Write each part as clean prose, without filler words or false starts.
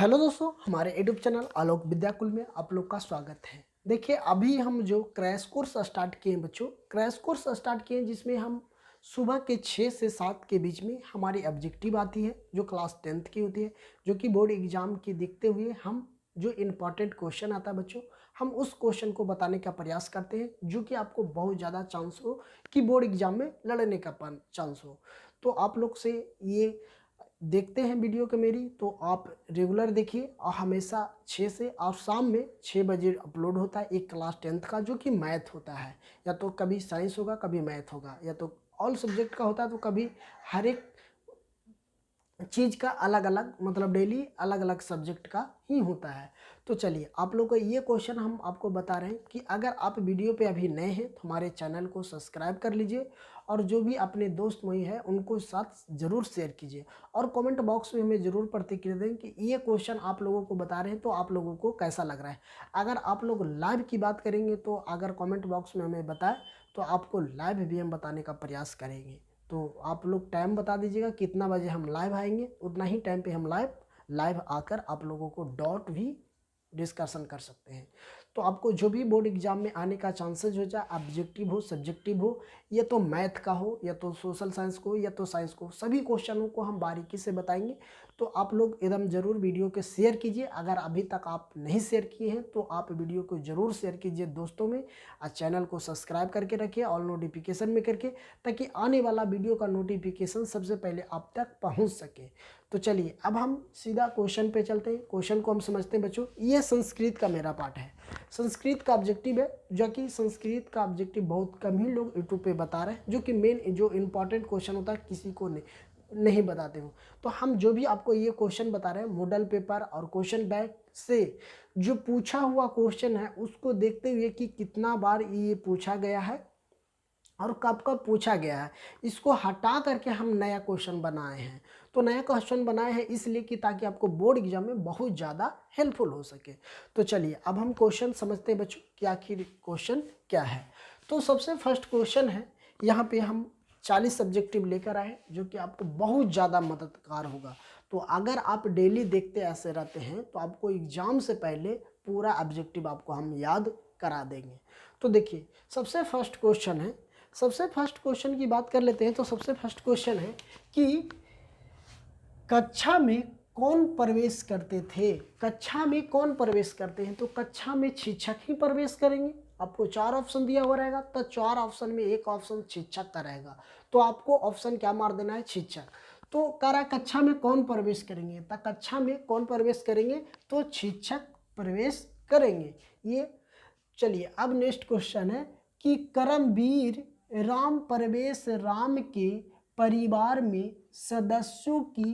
Hello दोस्तों, हमारे YouTube channel आलोक विद्याकुल में आप लोग का स्वागत है। देखिए, अभी हम जो क्रैश कोर्स स्टार्ट किए हैं बच्चों, क्रैश कोर्स स्टार्ट किए हैं जिसमें हम सुबह के 6 से 7 के बीच में हमारी ऑब्जेक्टिव आती है जो क्लास 10th की होती है, जो कि बोर्ड एग्जाम की देखते हुए हम जो इम्पॉर्टेंट क्वेश्चन आता है बच्चों, हम उस क्वेश्चन को बताने का प्रयास करते हैं जो कि आपको बहुत ज़्यादा चांस हो कि बोर्ड एग्जाम में लड़ने का चांस हो। तो आप लोग से ये देखते हैं वीडियो के मेरी, तो आप रेगुलर देखिए और हमेशा 6 से और शाम में 6 बजे अपलोड होता है एक क्लास 10th का जो कि मैथ होता है। या तो कभी साइंस होगा, कभी मैथ होगा, या तो ऑल सब्जेक्ट का होता है, तो कभी हर एक चीज़ का अलग अलग मतलब डेली अलग अलग सब्जेक्ट का ही होता है। तो चलिए, आप लोग को ये क्वेश्चन हम आपको बता रहे हैं कि अगर आप वीडियो पे अभी नए हैं तो हमारे चैनल को सब्सक्राइब कर लीजिए और जो भी अपने दोस्त मोही है उनको साथ ज़रूर शेयर कीजिए और कमेंट बॉक्स में हमें ज़रूर प्रतिक्रिया दें कि ये क्वेश्चन आप लोगों को बता रहे हैं तो आप लोगों को कैसा लग रहा है। अगर आप लोग लाइव की बात करेंगे तो अगर कमेंट बॉक्स में हमें बताएं तो आपको लाइव भी हम बताने का प्रयास करेंगे। तो आप लोग टाइम बता दीजिएगा कितना बजे हम लाइव आएंगे, उतना ही टाइम पे हम लाइव आकर आप लोगों को डॉट भी डिस्कशन कर सकते हैं। तो आपको जो भी बोर्ड एग्जाम में आने का चांसेस हो, चाहे ऑब्जेक्टिव हो, सब्जेक्टिव हो, या तो मैथ का हो, या तो सोशल साइंस को, या तो साइंस को, सभी क्वेश्चनों को हम बारीकी से बताएंगे। तो आप लोग एकदम ज़रूर वीडियो को शेयर कीजिए। अगर अभी तक आप नहीं शेयर किए हैं तो आप वीडियो को ज़रूर शेयर कीजिए दोस्तों में, और चैनल को सब्सक्राइब करके रखिए ऑल नोटिफिकेशन में करके, ताकि आने वाला वीडियो का नोटिफिकेशन सबसे पहले आप तक पहुंच सके। तो चलिए, अब हम सीधा क्वेश्चन पे चलते हैं। क्वेश्चन को हम समझते हैं बच्चों। ये संस्कृत का मेरा पार्ट है, संस्कृत का ऑब्जेक्टिव है, जो कि संस्कृत का ऑब्जेक्टिव बहुत कम ही लोग यूट्यूब पे बता रहे हैं, जो कि मेन जो इंपॉर्टेंट क्वेश्चन होता है किसी को नहीं बताते हो। तो हम जो भी आपको ये क्वेश्चन बता रहे हैं मॉडल पेपर और क्वेश्चन बैंक से जो पूछा हुआ क्वेश्चन है उसको देखते हुए कि कितना बार ये पूछा गया है और कब कब पूछा गया है, इसको हटा करके हम नया क्वेश्चन बनाए हैं। तो नया क्वेश्चन बनाए हैं इसलिए कि ताकि आपको बोर्ड एग्जाम में बहुत ज़्यादा हेल्पफुल हो सके। तो चलिए, अब हम क्वेश्चन समझते हैं बच्चों कि आखिर क्वेश्चन क्या है। तो सबसे फर्स्ट क्वेश्चन है, यहाँ पे हम 40 सब्जेक्टिव लेकर आए जो कि आपको बहुत ज़्यादा मददगार होगा। तो अगर आप डेली देखते ऐसे रहते हैं तो आपको एग्ज़ाम से पहले पूरा ऑब्जेक्टिव आपको हम याद करा देंगे। तो देखिए, सबसे फर्स्ट क्वेश्चन है, सबसे फर्स्ट क्वेश्चन की बात कर लेते हैं। तो सबसे फर्स्ट क्वेश्चन है कि कक्षा में कौन प्रवेश करते थे। कक्षा में कौन प्रवेश करते हैं? तो कक्षा में शिक्षक ही प्रवेश करेंगे। आपको 4 ऑप्शन दिया हुआ रहेगा, तो 4 ऑप्शन में एक ऑप्शन शिक्षक का रहेगा, तो आपको ऑप्शन क्या मार देना है? शिक्षक। तो कह रहा है कक्षा में कौन प्रवेश करेंगे, तो कक्षा में कौन प्रवेश करेंगे? तो शिक्षक प्रवेश करेंगे ये। चलिए, अब नेक्स्ट क्वेश्चन है कि करमवीर राम प्रवेश राम के परिवार में सदस्यों की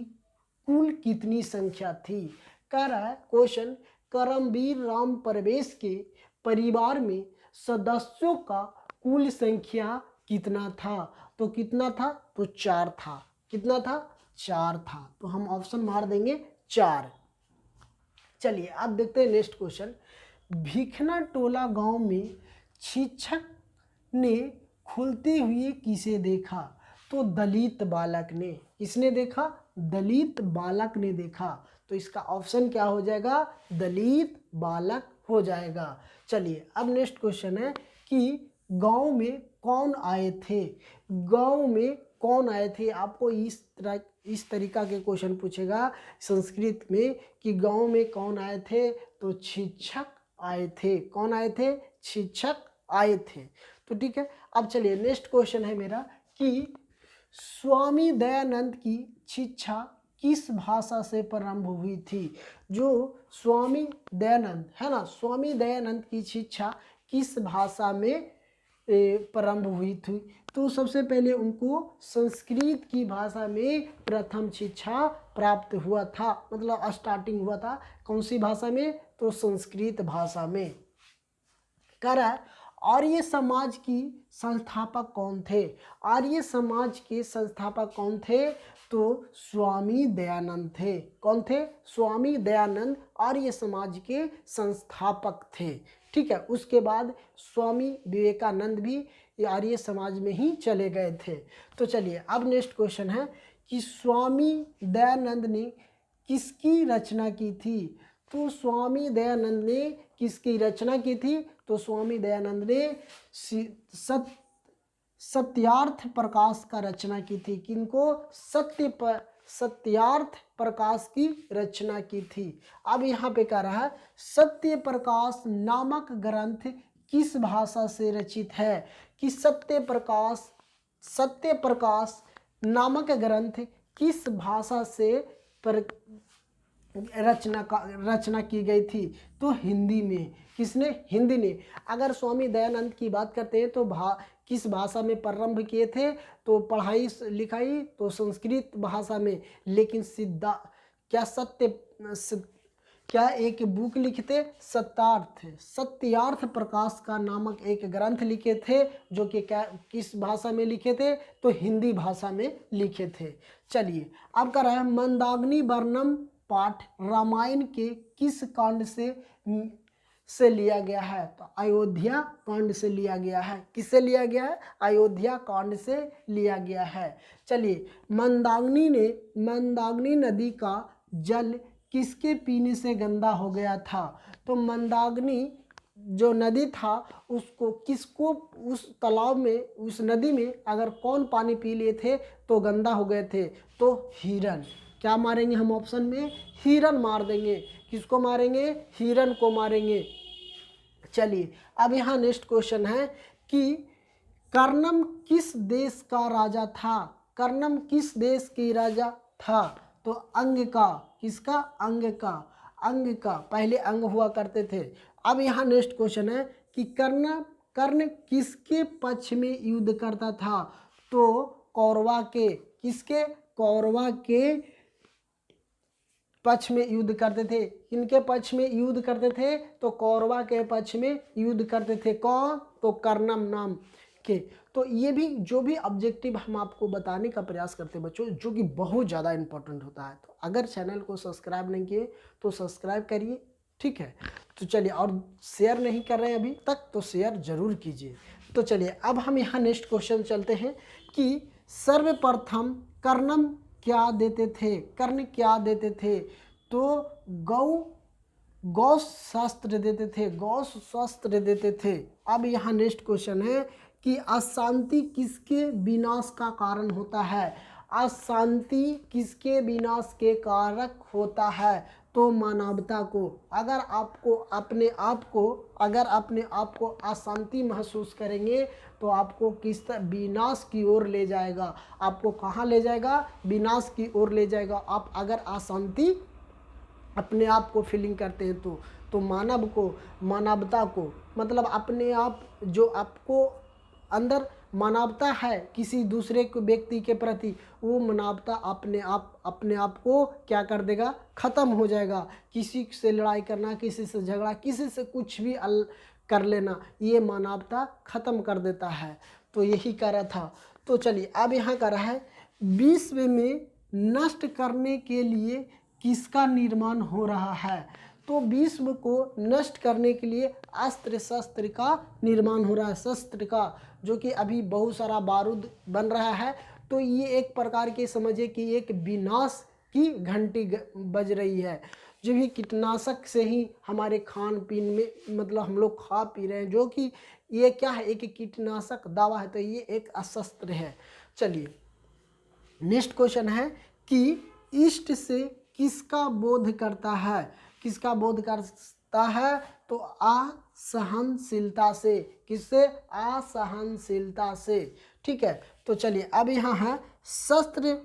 कुल कितनी संख्या थी। कह रहा है क्वेश्चन, करमवीर राम प्रवेश के परिवार में सदस्यों का कुल संख्या कितना था। तो कितना था? तो 4 था। कितना था? 4 था। तो हम ऑप्शन मार देंगे 4। चलिए, अब देखते हैं नेक्स्ट क्वेश्चन। भिखना टोला गांव में शिक्षक ने खुलते हुए किसे देखा। तो दलित बालक ने। किसने देखा? दलित बालक ने देखा। तो इसका ऑप्शन क्या हो जाएगा? दलित बालक हो जाएगा। चलिए, अब नेक्स्ट क्वेश्चन है कि गांव में कौन आए थे। गांव में कौन आए थे? आपको इस तरीका के क्वेश्चन पूछेगा संस्कृत में कि गांव में कौन आए थे। तो शिक्षक आए थे। कौन आए थे? शिक्षक आए थे। तो ठीक है, अब चलिए नेक्स्ट क्वेश्चन है मेरा कि स्वामी दयानंद की शिक्षा किस भाषा से प्रारंभ हुई थी। जो स्वामी दयानंद है ना, स्वामी दयानंद की शिक्षा किस भाषा में प्रारंभ हुई थी। तो सबसे पहले उनको संस्कृत की भाषा में प्रथम शिक्षा प्राप्त हुआ था, मतलब स्टार्टिंग हुआ था कौन सी भाषा में? तो संस्कृत भाषा में। कह रहा है आर्य समाज की संस्थापक कौन थे। आर्य समाज के संस्थापक कौन थे? तो स्वामी दयानंद थे। कौन थे? स्वामी दयानंद आर्य समाज के संस्थापक थे। ठीक है, उसके बाद स्वामी विवेकानंद भी आर्य समाज में ही चले गए थे। तो चलिए, अब नेक्स्ट क्वेश्चन है कि स्वामी दयानंद ने किसकी रचना की थी? तो स्वामी दयानंद ने किसकी रचना की थी? तो स्वामी दयानंद ने सत्यार्थ प्रकाश का रचना की थी। किनको? सत्यार्थ प्रकाश की रचना की थी। अब यहाँ पे कह रहा है सत्य प्रकाश नामक ग्रंथ किस भाषा से रचित है? कि सत्य प्रकाश नामक ग्रंथ किस भाषा से रचना की गई थी? तो हिंदी में। किसने? हिंदी ने। अगर स्वामी दयानंद की बात करते हैं तो किस भाषा में प्रारंभ किए थे? तो पढ़ाई लिखाई तो संस्कृत भाषा में। लेकिन क्या एक बुक लिखते? सत्यार्थ प्रकाश का नामक एक ग्रंथ लिखे थे, जो कि किस भाषा में लिखे थे? तो हिंदी भाषा में लिखे थे। चलिए अब कर रहा है मंदाग्नि वर्णम पाठ रामायण के किस कांड से लिया गया है? तो अयोध्या कांड से लिया गया है। किससे लिया गया है? अयोध्या कांड से लिया गया है। चलिए मंदाग्नि नदी का जल किसके पीने से गंदा हो गया था? तो मंदाग्नि जो नदी था किसको उस तालाब में, उस नदी में अगर कौन पानी पी लिए थे तो गंदा हो गए थे? तो हिरन। क्या मारेंगे हम ऑप्शन में? हिरन मार देंगे। किसको मारेंगे? हिरन को मारेंगे। चलिए अब यहाँ नेक्स्ट क्वेश्चन है कि कर्णम किस देश का राजा था? कर्णम किस देश की राजा था? तो अंग का। किसका? अंग का पहले अंग हुआ करते थे। अब यहाँ नेक्स्ट क्वेश्चन है कि कर्ण किसके पक्ष में युद्ध करता था? तो कौरवा के। किसके? कौरवा के पक्ष में युद्ध करते थे। किनके पक्ष में युद्ध करते थे? तो कौरवा के पक्ष में युद्ध करते थे। कौन? तो कर्णम नाम के। तो ये भी जो भी ऑब्जेक्टिव हम आपको बताने का प्रयास करते हैं बच्चों, जो कि बहुत ज़्यादा इंपॉर्टेंट होता है। तो अगर चैनल को सब्सक्राइब नहीं किए तो सब्सक्राइब करिए, ठीक है। तो चलिए, और शेयर नहीं कर रहे हैं अभी तक तो शेयर जरूर कीजिए। तो चलिए अब हम यहाँ नेक्स्ट क्वेश्चन चलते हैं कि सर्वप्रथम कर्णम क्या देते थे? कर्ण क्या देते थे? तो गौ शास्त्र देते थे। गौ शास्त्र देते थे। अब यहाँ नेक्स्ट क्वेश्चन है कि अशांति किसके विनाश का कारण होता है? अशांति किसके विनाश के कारक होता है? तो मानवता को। अगर अपने आप को अशांति महसूस करेंगे तो आपको किस विनाश की ओर ले जाएगा। आपको कहाँ ले जाएगा? विनाश की ओर ले जाएगा। आप अगर अशांति अपने आप को फीलिंग करते हैं तो मानवता को मतलब अपने आप, जो आपको अंदर मानवता है किसी दूसरे को व्यक्ति के प्रति, वो मानवता अपने आप को क्या कर देगा? ख़त्म हो जाएगा। किसी से लड़ाई करना, किसी से झगड़ा, किसी से कुछ भी कर लेना, ये मानवता ख़त्म कर देता है। तो यही कह रहा था। तो चलिए अब यहाँ कह रहा है विश्व में नष्ट करने के लिए किसका निर्माण हो रहा है? तो विश्व को नष्ट करने के लिए अस्त्र शस्त्र का निर्माण हो रहा है। शस्त्र का, जो कि अभी बहुत सारा बारूद बन रहा है। तो ये एक प्रकार के समझिए कि एक विनाश की घंटी बज रही है। जो भी कीटनाशक से ही हमारे खान पीन में मतलब हम लोग खा पी रहे हैं, जो कि ये क्या है? एक कीटनाशक दवा है। तो ये एक अस्त्र है। चलिए नेक्स्ट क्वेश्चन है कि इष्ट से किसका बोध करता है? किसका बोध करता है? तो असहनशीलता से। किससे? असहनशीलता से, ठीक है। तो चलिए अब यहाँ है शस्त्र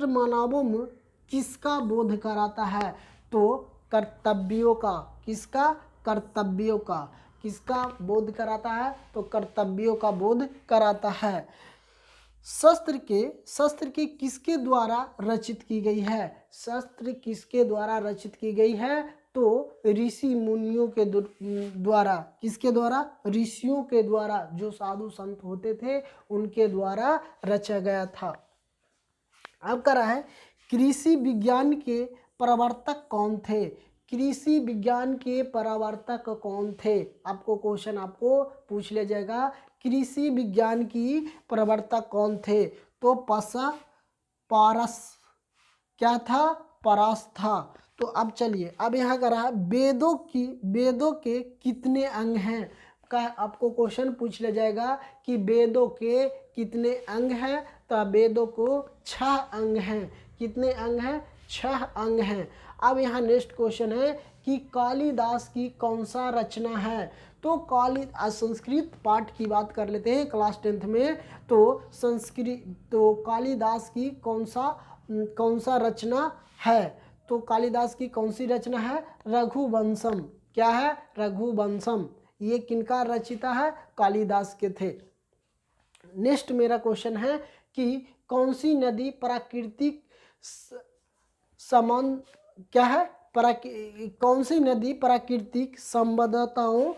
मानवों में किसका बोध कराता है? तो कर्तव्यों का। किसका? कर्तव्यों का। किसका बोध कराता है? तो कर्तव्यों का बोध कराता है। शस्त्र के किसके द्वारा रचित की गई है? शस्त्र किसके द्वारा रचित की गई है? तो ऋषि मुनियों के द्वारा। किसके द्वारा? ऋषियों के द्वारा, जो साधु संत होते थे उनके द्वारा रचा गया था। अब कह रहा है कृषि विज्ञान के प्रवर्तक कौन थे? कृषि विज्ञान के प्रवर्तक कौन थे? आपको क्वेश्चन आपको पूछ लिया जाएगा, कृषि विज्ञान की प्रवर्तक कौन थे? तो क्या था, परास था। तो अब चलिए, अब यहाँ कर रहा है वेदों के कितने अंग हैं का आपको क्वेश्चन पूछ लिया जाएगा कि वेदों के कितने अंग हैं। तो वेदों को 6 अंग हैं। कितने अंग हैं, 6 अंग हैं। अब यहाँ नेक्स्ट क्वेश्चन है कि कालिदास की कौन सा रचना है। तो संस्कृत पाठ की बात कर लेते हैं क्लास 10th में। तो कालिदास की कौन सा रचना है। तो कालिदास की कौन सी रचना है, रघुवंशम। क्या है, रघुवंशम। ये किनका रचिता है, कालिदास के थे। नेक्स्ट मेरा क्वेश्चन है कि कौन सी नदी प्राकृतिक समान क्या है, कौन सी नदी प्राकृतिक संबद्धताओं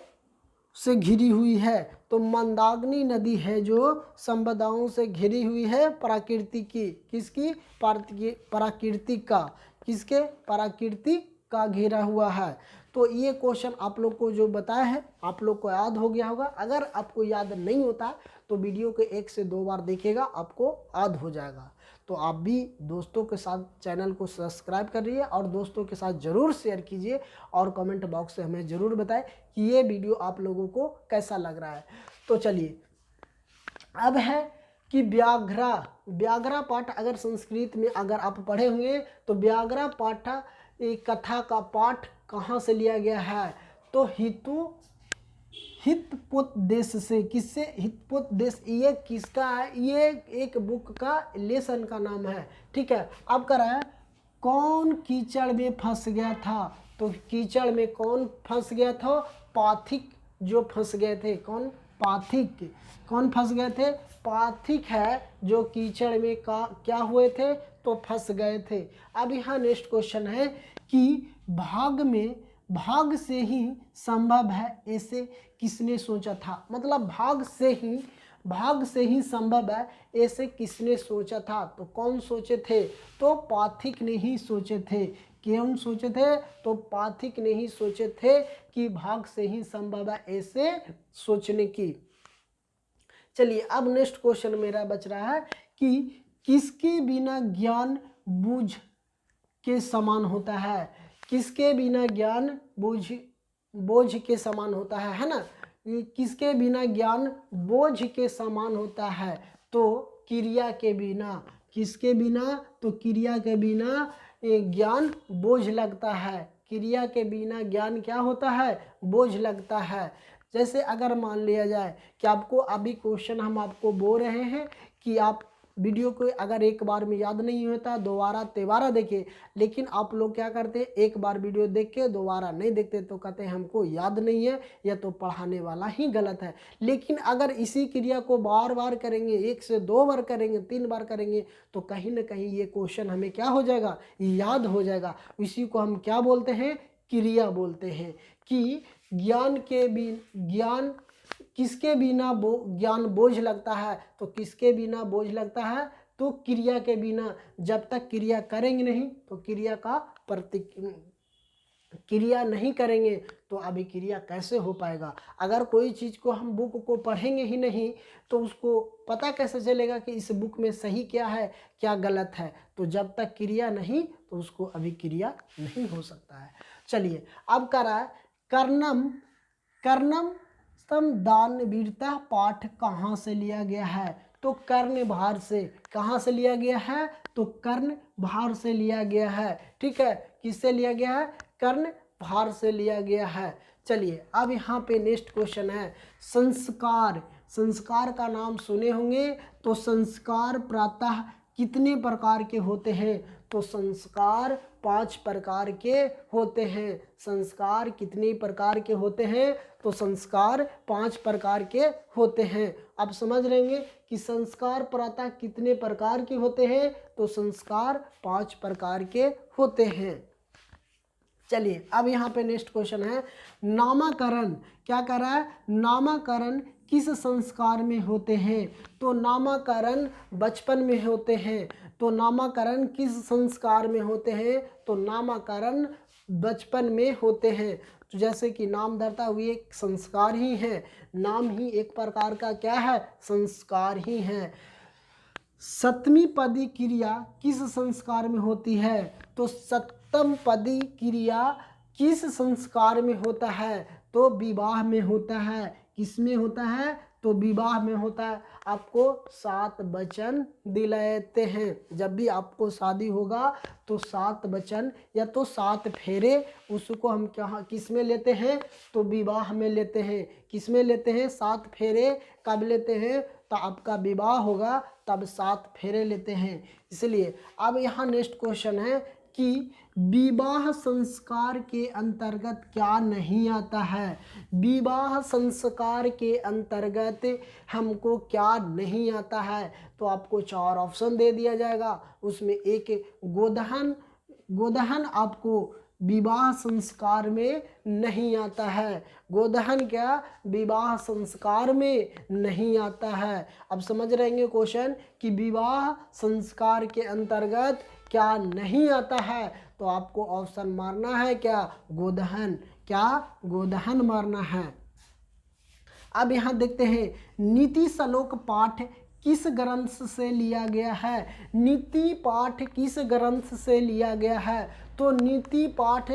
से घिरी हुई है। तो मंदाकिनी नदी है जो संबद्धताओं से घिरी हुई है, प्राकृतिक की। किसकी, प्राकृतिक का। किसके, प्राकृतिक का घेरा हुआ है। तो ये क्वेश्चन आप लोग को जो बताया है आप लोग को याद हो गया होगा। अगर आपको याद नहीं होता तो वीडियो के 1 से 2 बार देखिएगा, आपको याद हो जाएगा। तो आप भी दोस्तों के साथ चैनल को सब्सक्राइब करिए और दोस्तों के साथ ज़रूर शेयर कीजिए और कमेंट बॉक्स से हमें ज़रूर बताएं कि ये वीडियो आप लोगों को कैसा लग रहा है। तो चलिए, अब है कि व्याघ्रा पाठ अगर संस्कृत में अगर आप पढ़े हुए तो व्याघ्रा पाठ कथा का पाठ कहाँ से लिया गया है। तो हितोपदेश से। किससे, हितोपदेश। ये किसका है, ये एक बुक का लेसन का नाम है। ठीक है, अब कर रहा है कौन कीचड़ में फंस गया था। तो कीचड़ में कौन फंस गया था, पाथिक जो फंस गए थे। कौन, पाथिक। कौन फंस गए थे, पाथिक है जो कीचड़ में क्या हुए थे, तो फंस गए थे। अब यहाँ नेक्स्ट क्वेश्चन है कि भाग से ही संभव है ऐसे किसने सोचा था। मतलब भाग से ही संभव है ऐसे किसने सोचा था। तो कौन सोचे थे, तो पाथिक ने ही सोचे थे। कौन सोचे थे, तो पाथिक ने ही सोचे थे कि भाग से ही संभव है ऐसे सोचने की। चलिए, अब नेक्स्ट क्वेश्चन मेरा बच रहा है कि किसके बिना ज्ञान बूझ के समान होता है। किसके बिना ज्ञान बोझ के समान होता है ना। किसके बिना ज्ञान बोझ के समान होता है, तो क्रिया के बिना। किसके बिना, तो क्रिया के बिना ज्ञान बोझ लगता है। क्रिया के बिना ज्ञान क्या होता है, बोझ लगता है। जैसे अगर मान लिया जाए कि आपको अभी क्वेश्चन हम आपको बोल रहे हैं कि आप वीडियो को अगर एक बार में याद नहीं होता दोबारा तिबारा देखिए, लेकिन आप लोग क्या करते हैं, एक बार वीडियो देख के दोबारा नहीं देखते तो कहते हैं हमको याद नहीं है या तो पढ़ाने वाला ही गलत है। लेकिन अगर इसी क्रिया को बार बार करेंगे, 1 से 2 बार करेंगे, 3 बार करेंगे, तो कहीं ना कहीं ये क्वेश्चन हमें क्या हो जाएगा, याद हो जाएगा। इसी को हम क्या बोलते हैं, क्रिया बोलते हैं। कि ज्ञान किसके बिना ज्ञान बोझ लगता है, तो किसके बिना बोझ लगता है, तो क्रिया के बिना। जब तक क्रिया करेंगे नहीं तो क्रिया नहीं करेंगे तो अभी क्रिया कैसे हो पाएगा। अगर कोई चीज़ को हम बुक को पढ़ेंगे ही नहीं तो उसको पता कैसे चलेगा कि इस बुक में सही क्या है क्या गलत है। तो जब तक क्रिया नहीं तो उसको अभी क्रिया नहीं हो सकता है। चलिए, अब करा कर्णम दान वीरता पाठ कहाँ से लिया गया है। तो कर्णभार से। कहाँ से लिया गया है, तो कर्णभार से लिया गया है। ठीक है, किससे लिया गया है, कर्णभार से लिया गया है। चलिए, अब यहाँ पे नेक्स्ट क्वेश्चन है संस्कार का नाम सुने होंगे। तो संस्कार प्रातः कितने प्रकार के होते हैं। तो संस्कार 5 प्रकार के होते हैं। संस्कार कितने प्रकार के होते हैं, तो संस्कार 5 प्रकार के होते हैं। अब समझ लेंगे कि संस्कार प्रातः कितने प्रकार के होते हैं, तो संस्कार 5 प्रकार के होते हैं। चलिए, अब यहाँ पे नेक्स्ट क्वेश्चन है नामकरण। क्या कर रहा है, नामकरण किस संस्कार में होते हैं। तो नामकरण बचपन में होते हैं। तो नामकरण किस संस्कार में होते हैं, तो नामकरण बचपन में होते हैं। तो जैसे कि नाम धरता हुए एक संस्कार ही है, नाम ही एक प्रकार का क्या है, संस्कार ही है। सप्तमी पदी क्रिया किस संस्कार में होती है? तो सप्तम पदी क्रिया किस संस्कार में होता है? तो विवाह में होता है। किस में होता है? तो विवाह में होता है। आपको 7 वचन दिलाते हैं। जब भी आपको शादी होगा तो 7 वचन या तो 7 फेरे, उसको हम क्या किस में लेते हैं? तो विवाह में लेते हैं। किस में लेते हैं? 7 फेरे कब लेते हैं? तो आपका विवाह होगा तब 7 फेरे लेते हैं। इसलिए अब यहाँ नेक्स्ट क्वेश्चन है कि विवाह संस्कार के अंतर्गत क्या नहीं आता है? विवाह संस्कार के अंतर्गत हमको क्या नहीं आता है? तो आपको 4 ऑप्शन दे दिया जाएगा। उसमें एक गोदहन आपको विवाह संस्कार में नहीं आता है। गोदहन क्या? विवाह संस्कार में नहीं आता है। अब समझ रहेंगे क्वेश्चन कि विवाह संस्कार के अंतर्गत क्या नहीं आता है? तो आपको ऑप्शन मारना है क्या? गोदहन। क्या? गोदहन मारना है। अब यहाँ देखते हैं नीति श्लोक पाठ किस ग्रंथ से लिया गया है? नीति पाठ किस ग्रंथ से लिया गया है? तो नीति पाठ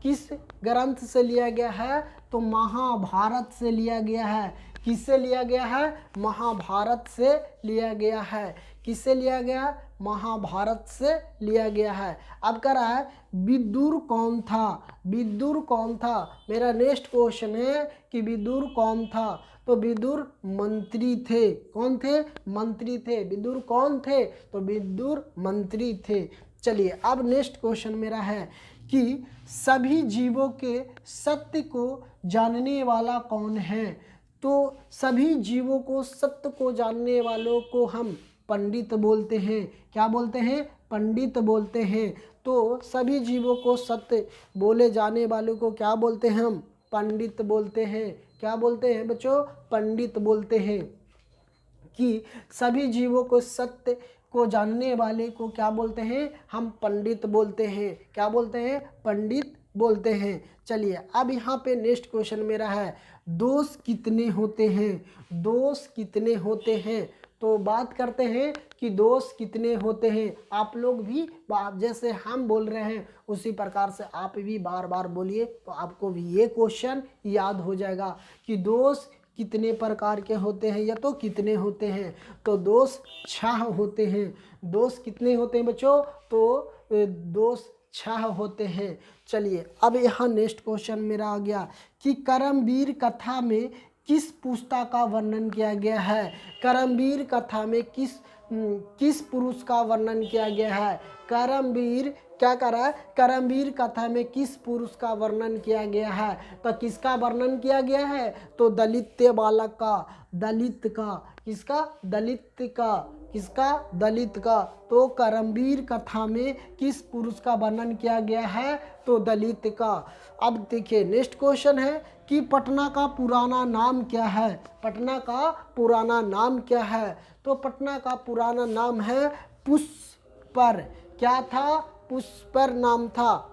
किस ग्रंथ से लिया गया है? तो महाभारत से लिया गया है। किससे लिया गया है? महाभारत से लिया गया है। किससे लिया गया? महाभारत से लिया गया है। अब कह रहा है विदुर कौन था? विदुर कौन था? मेरा नेक्स्ट क्वेश्चन है कि विदुर कौन था? तो विदुर मंत्री थे। कौन थे? मंत्री थे। विदुर कौन थे? तो विदुर मंत्री थे। चलिए अब नेक्स्ट क्वेश्चन मेरा है कि सभी जीवों के सत्य को जानने वाला कौन है? तो सभी जीवों को सत्य को जानने वालों को हम पंडित बोलते हैं। क्या बोलते हैं? पंडित बोलते हैं। तो सभी जीवों को सत्य बोले जाने वालों को क्या बोलते हैं? हम पंडित बोलते हैं। क्या बोलते हैं बच्चों? पंडित बोलते हैं। कि सभी जीवों को सत्य को जानने वाले को क्या बोलते हैं? हम पंडित बोलते हैं। क्या बोलते हैं? पंडित बोलते हैं। चलिए अब यहाँ पे नेक्स्ट क्वेश्चन मेरा है दोष कितने होते हैं? दोष कितने होते हैं? तो बात करते हैं कि दोष कितने होते हैं। आप लोग भी जैसे हम बोल रहे हैं उसी प्रकार से आप भी बार बार बोलिए, तो आपको भी ये क्वेश्चन याद हो जाएगा कि दोष कितने प्रकार के होते हैं या तो कितने होते हैं। तो दोष 6 होते हैं। दोष कितने होते हैं बच्चों? तो दोष 6 होते हैं। चलिए अब यहाँ नेक्स्ट क्वेश्चन मेरा आ गया कि करमवीर कथा में किस पुस्तक का वर्णन किया गया है? करमवीर कथा में किस पुरुष का वर्णन किया गया है? करमवीर क्या कर रहा है? करमवीर कथा में किस पुरुष का वर्णन किया गया है? तो किसका वर्णन किया गया है? तो दलित बालक का। दलित का। किसका? दलित का। किसका? दलित का। तो करमवीर कथा में किस पुरुष का वर्णन किया गया है? तो दलित का। अब देखिए नेक्स्ट क्वेश्चन है कि पटना का पुराना नाम क्या है? पटना का पुराना नाम क्या है? तो पटना का पुराना नाम है पुष्पर। क्या था? पुष्पर नाम था।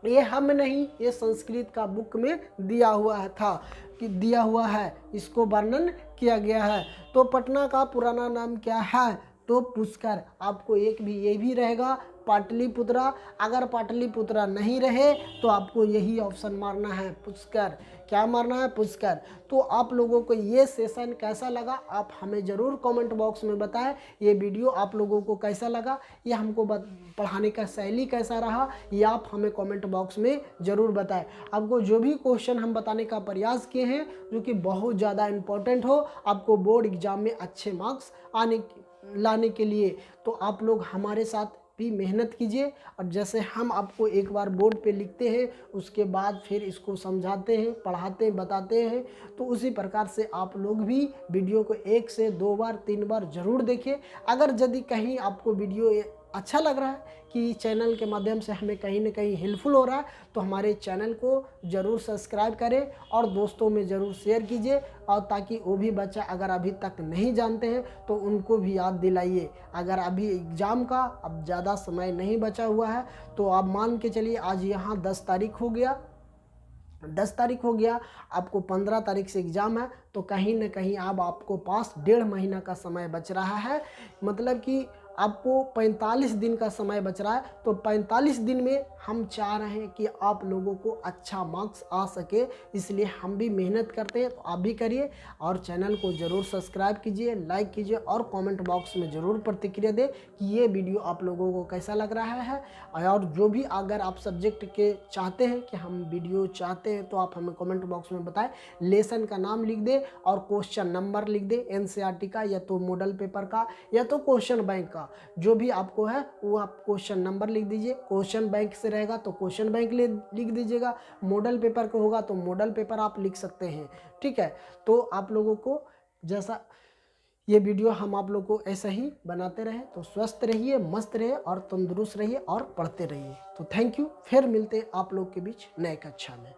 ये हम नहीं, ये संस्कृत का बुक में दिया हुआ था कि दिया हुआ है, इसको वर्णन किया गया है। तो पटना का पुराना नाम क्या है? तो पुष्कर। आपको एक भी ये भी रहेगा पाटलिपुत्रा। अगर पाटलिपुत्रा नहीं रहे तो आपको यही ऑप्शन मारना है पुष्कर। क्या मारना है? पुष्कर। तो आप लोगों को ये सेशन कैसा लगा आप हमें ज़रूर कमेंट बॉक्स में बताएं। ये वीडियो आप लोगों को कैसा लगा, ये हमको पढ़ाने का शैली कैसा रहा, ये आप हमें कमेंट बॉक्स में ज़रूर बताएं। आपको जो भी क्वेश्चन हम बताने का प्रयास किए हैं जो कि बहुत ज़्यादा इम्पोर्टेंट हो, आपको बोर्ड एग्जाम में अच्छे मार्क्स लाने के लिए, तो आप लोग हमारे साथ भी मेहनत कीजिए। और जैसे हम आपको एक बार बोर्ड पे लिखते हैं उसके बाद फिर इसको समझाते हैं, पढ़ाते हैं, बताते हैं, तो उसी प्रकार से आप लोग भी वीडियो को 1 से 2 बार 3 बार ज़रूर देखें। अगर यदि कहीं आपको वीडियो अच्छा लग रहा है कि चैनल के माध्यम से हमें कहीं ना कहीं हेल्पफुल हो रहा है, तो हमारे चैनल को ज़रूर सब्सक्राइब करें और दोस्तों में ज़रूर शेयर कीजिए, और ताकि वो भी बच्चा अगर अभी तक नहीं जानते हैं तो उनको भी याद दिलाइए। अगर अभी एग्ज़ाम का अब ज़्यादा समय नहीं बचा हुआ है तो आप मान के चलिए आज यहाँ 10 तारीख हो गया, 10 तारीख हो गया, आपको 15 तारीख से एग्ज़ाम है, तो कहीं ना कहीं अब आपको पास 1.5 महीना का समय बच रहा है। मतलब कि आपको 45 दिन का समय बच रहा है। तो 45 दिन में हम चाह रहे हैं कि आप लोगों को अच्छा मार्क्स आ सके, इसलिए हम भी मेहनत करते हैं। तो आप भी करिए और चैनल को ज़रूर सब्सक्राइब कीजिए, लाइक कीजिए और कमेंट बॉक्स में ज़रूर प्रतिक्रिया दें कि ये वीडियो आप लोगों को कैसा लग रहा है। और जो भी अगर आप सब्जेक्ट के चाहते हैं कि हम वीडियो चाहते हैं, तो आप हमें कमेंट बॉक्स में बताएं। लेसन का नाम लिख दें और क्वेश्चन नंबर लिख दें, एनसीईआरटी का या तो मॉडल पेपर का या तो क्वेश्चन बैंक का, जो भी आपको है वो आप क्वेश्चन नंबर लिख दीजिए। क्वेश्चन बैंक से रहेगा तो क्वेश्चन बैंक लिख दीजिएगा, मॉडल पेपर का होगा तो मॉडल पेपर आप लिख सकते हैं। ठीक है, तो आप लोगों को जैसा ये वीडियो हम आप लोग को ऐसा ही बनाते रहें। तो स्वस्थ रहिए, मस्त रहिए और तंदुरुस्त रहिए और पढ़ते रहिए। तो थैंक यू, फिर मिलते हैं आप लोग के बीच नए कक्षा में।